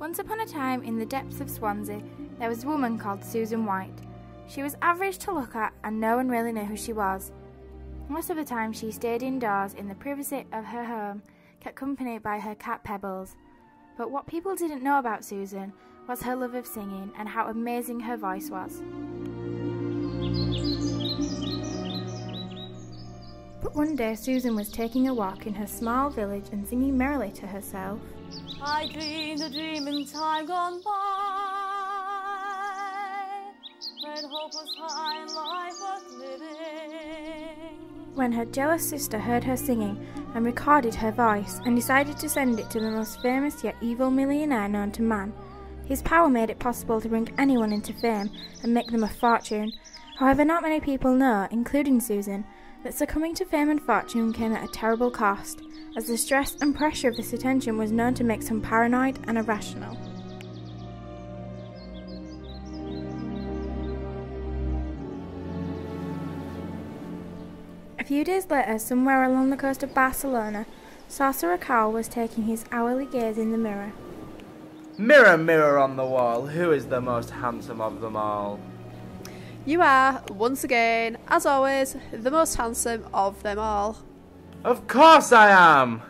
Once upon a time, in the depths of Swansea, there was a woman called Susan White. She was average to look at, and no one really knew who she was. Most of the time she stayed indoors in the privacy of her home, kept company by her cat Pebbles. But what people didn't know about Susan was her love of singing and how amazing her voice was. But one day Susan was taking a walk in her small village and singing merrily to herself. I dreamed a dream in time gone by, when hope was high and life was living. When her jealous sister heard her singing and recorded her voice and decided to send it to the most famous yet evil millionaire known to man, his power made it possible to bring anyone into fame and make them a fortune. However, not many people know, including Susan, that succumbing to fame and fortune came at a terrible cost, as the stress and pressure of this attention was known to make some paranoid and irrational. A few days later, somewhere along the coast of Barcelona, Sorcerer Cowl was taking his hourly gaze in the mirror. Mirror, mirror on the wall, who is the most handsome of them all? You are, once again, as always, the most handsome of them all. Of course I am!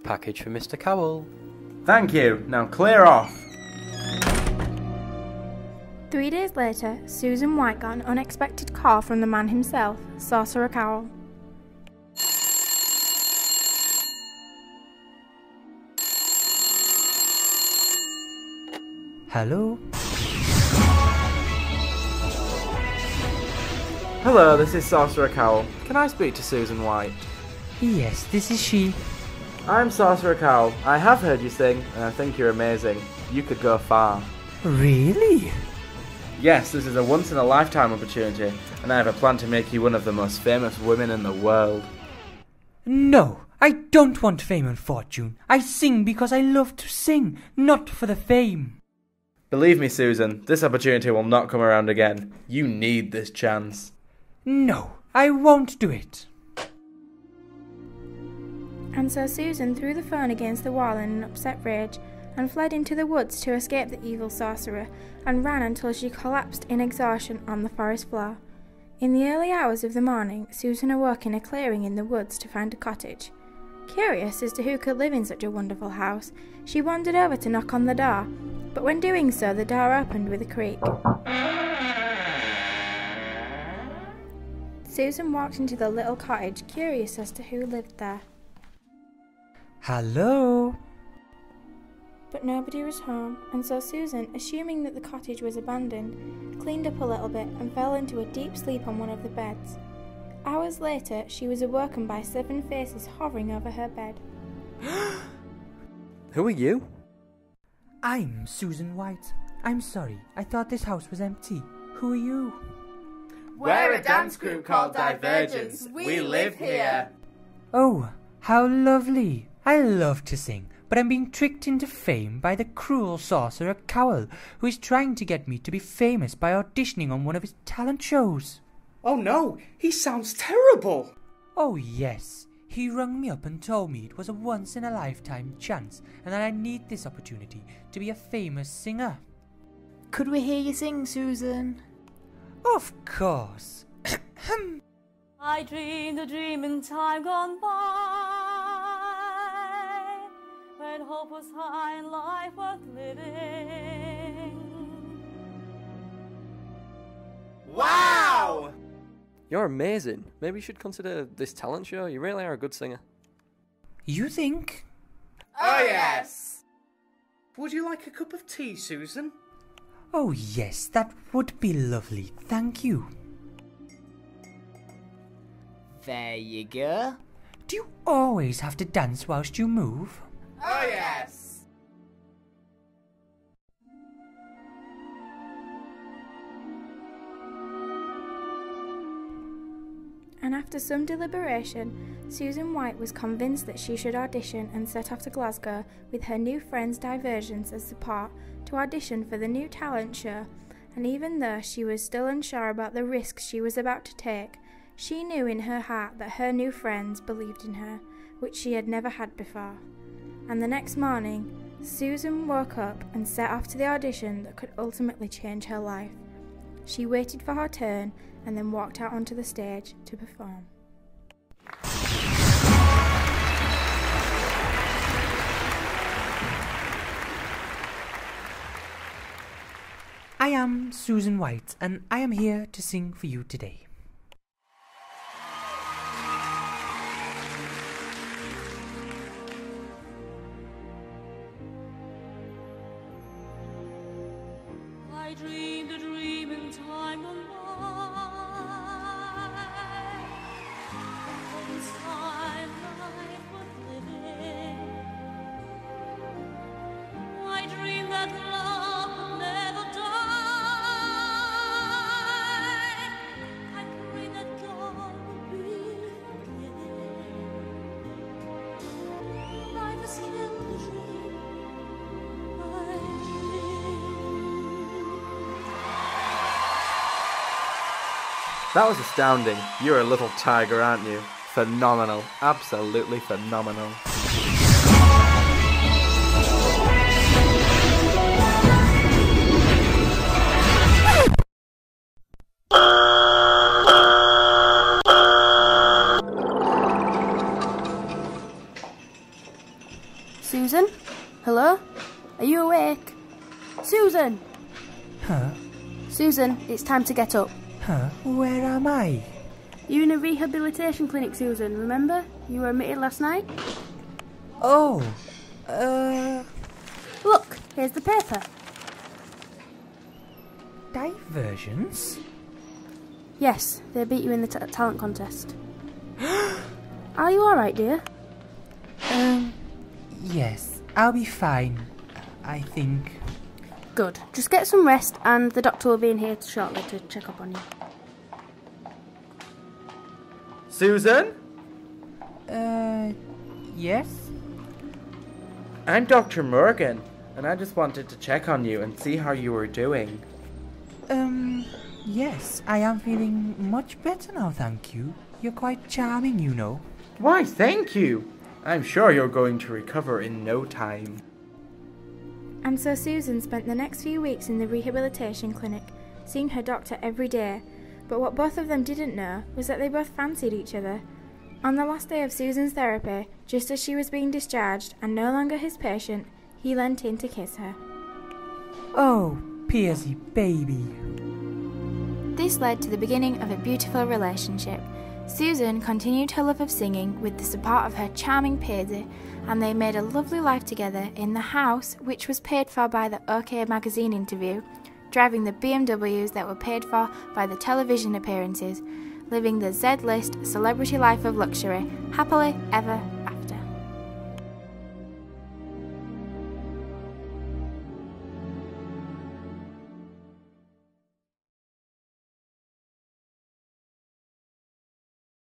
Package for Mr. Cowell. Thank you, now clear off. 3 days later, Susan White got an unexpected call from the man himself, Sorcerer Cowl. Hello? Hello, this is Sorcerer Cowl. Can I speak to Susan White? Yes, this is she. I'm Sorcerer Cowl. I have heard you sing, and I think you're amazing. You could go far. Really? Yes, this is a once-in-a-lifetime opportunity, and I have a plan to make you one of the most famous women in the world. No, I don't want fame and fortune. I sing because I love to sing, not for the fame. Believe me, Susan, this opportunity will not come around again. You need this chance. No, I won't do it. And so Susan threw the phone against the wall in an upset rage and fled into the woods to escape the evil sorcerer, and ran until she collapsed in exhaustion on the forest floor. In the early hours of the morning, Susan awoke in a clearing in the woods to find a cottage. Curious as to who could live in such a wonderful house, she wandered over to knock on the door, but when doing so, the door opened with a creak. Susan walked into the little cottage, curious as to who lived there. Hello? But nobody was home, and so Susan, assuming that the cottage was abandoned, cleaned up a little bit and fell into a deep sleep on one of the beds. Hours later, she was awoken by 7 faces hovering over her bed. Who are you? I'm Susan White. I'm sorry, I thought this house was empty. Who are you? We're a dance group called Divergence. We live here. Oh, how lovely. I love to sing, but I'm being tricked into fame by the cruel sorcerer Cowell, who is trying to get me to be famous by auditioning on one of his talent shows. Oh no, he sounds terrible. Oh yes, he rung me up and told me it was a once-in-a-lifetime chance and that I need this opportunity to be a famous singer. Could we hear you sing, Susan? Of course. I dreamed a dream in time gone by, when hope was high and life worth living. Wow! You're amazing. Maybe you should consider this talent show. You really are a good singer. You think? Oh yes! Would you like a cup of tea, Susan? Oh yes, that would be lovely. Thank you. There you go. Do you always have to dance whilst you move? Oh yes! And after some deliberation, Susan White was convinced that she should audition and set off to Glasgow with her new friends Divergence as support to audition for the new talent show, and even though she was still unsure about the risks she was about to take, She knew in her heart that her new friends believed in her, which she had never had before. And the next morning, Susan woke up and set off to the audition that could ultimately change her life. She waited for her turn and then walked out onto the stage to perform. I am Susan White, and I am here to sing for you today. I dreamed a dream in time gone by. Inside life worth living. I dreamed that love would never die. I prayed that God would be forgiving. Life has killed the dream. I That was astounding. You're a little tiger, aren't you? Phenomenal. Absolutely phenomenal. Susan? Hello? Are you awake? Susan! Huh? Susan, it's time to get up. Huh? Where am I? You're in a rehabilitation clinic, Susan, remember? You were admitted last night? Oh, Look, here's the paper. diversions? Yes, they beat you in the talent contest. Are you alright, dear? Yes, I'll be fine, I think. Good. Just get some rest and the doctor will be in here shortly to check up on you. Susan? Yes? I'm Dr. Morgan, and I just wanted to check on you and see how you were doing. Yes, I am feeling much better now, thank you. You're quite charming, you know. Why, thank you. I'm sure you're going to recover in no time. And so Susan spent the next few weeks in the rehabilitation clinic, seeing her doctor every day. But what both of them didn't know was that they both fancied each other. On the last day of Susan's therapy, just as she was being discharged and no longer his patient, he leant in to kiss her. Oh, Piercy, baby. This led to the beginning of a beautiful relationship. Susan continued her love of singing with the support of her charming Paisley, and they made a lovely life together in the house, which was paid for by the OK magazine interview, driving the BMWs that were paid for by the television appearances, living the Z-list celebrity life of luxury, happily ever